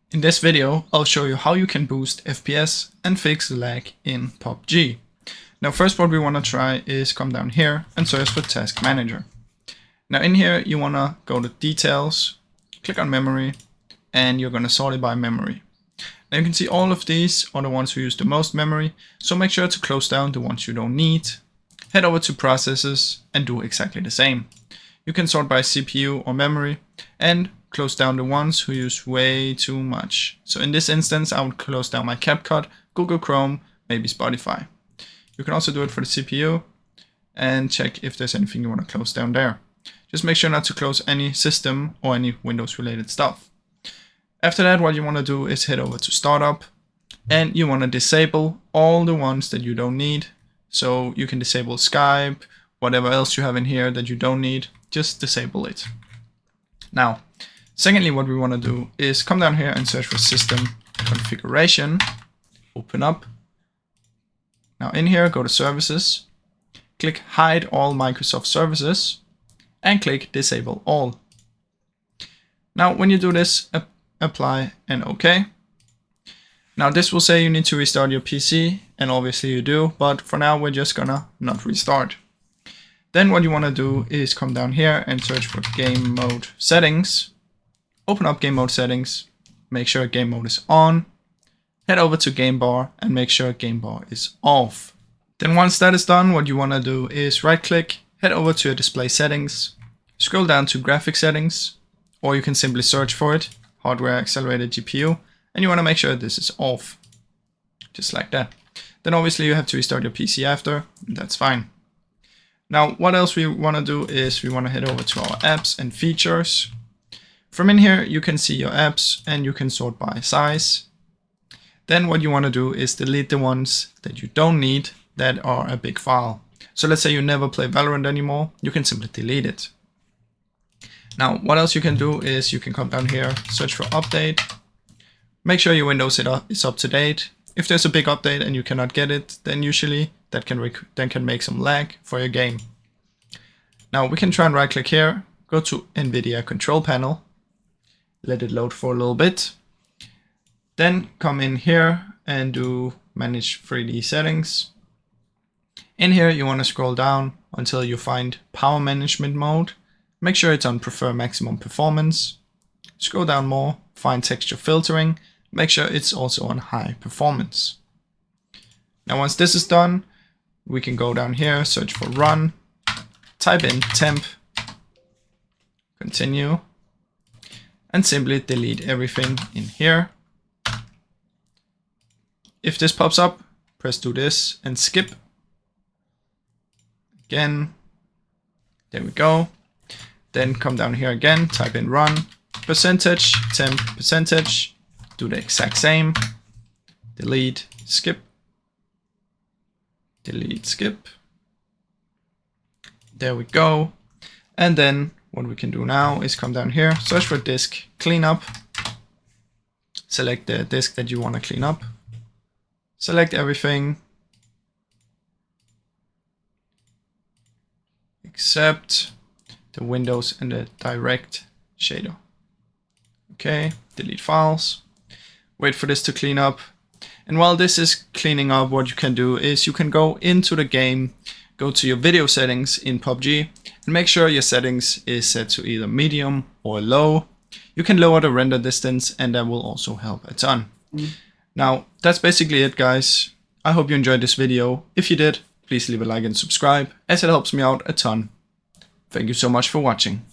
In this video, I'll show you how you can boost FPS and fix lag in PUBG. Now first what we want to try is come down here and search for Task Manager. Now in here you want to go to Details, click on Memory, and you're going to sort it by memory. Now you can see all of these are the ones who use the most memory, so make sure to close down the ones you don't need. Head over to Processes and do exactly the same. You can sort by CPU or memory and close down the ones who use way too much. So in this instance, I would close down my CapCut, Google Chrome, maybe Spotify. You can also do it for the CPU and check if there's anything you want to close down there. Just make sure not to close any system or any Windows related stuff. After that, what you want to do is head over to Startup and you want to disable all the ones that you don't need. So you can disable Skype, whatever else you have in here that you don't need, just disable it. Now, secondly, what we want to do is come down here and search for System Configuration, open up. Now in here, go to Services, click Hide All Microsoft Services, and click Disable All. Now when you do this, apply and OK. Now this will say you need to restart your PC, and obviously you do, but for now we're just gonna not restart. Then what you want to do is come down here and search for Game Mode Settings. Open up Game Mode Settings, make sure Game Mode is on. Head over to Game Bar and make sure Game Bar is off. Then once that is done, what you want to do is right click, head over to your Display Settings, scroll down to Graphic Settings, or you can simply search for it, Hardware Accelerated GPU, and you want to make sure this is off, just like that. Then obviously you have to restart your PC after, that's fine. Now, what else we want to do is we want to head over to our apps and features. From in here, you can see your apps and you can sort by size. Then what you want to do is delete the ones that you don't need that are a big file. So let's say you never play Valorant anymore, you can simply delete it. Now, what else you can do is you can come down here, search for update, make sure your Windows is up to date. If there's a big update and you cannot get it, then usually that can make some lag for your game. Now we can try and right click here, go to NVIDIA Control Panel, let it load for a little bit. Then come in here and do Manage 3D Settings. In here you want to scroll down until you find Power Management Mode. Make sure it's on Prefer Maximum Performance. Scroll down more, find Texture Filtering. Make sure it's also on High Performance. Now once this is done, we can go down here, search for Run, type in temp, continue, and simply delete everything in here. If this pops up, press do this and skip. Again, there we go. Then come down here again, type in run, percentage, temp, percentage, do the exact same, delete, skip, delete, skip. There we go. And then what we can do now is come down here, search for disk cleanup, select the disk that you want to clean up, select everything except the Windows and the direct shader. Okay, delete files, wait for this to clean up. And while this is cleaning up, what you can do is you can go into the game, go to your video settings in PUBG, and make sure your settings is set to either medium or low. You can lower the render distance and that will also help a ton. Now, that's basically it, guys. I hope you enjoyed this video. If you did, please leave a like and subscribe, as it helps me out a ton. Thank you so much for watching.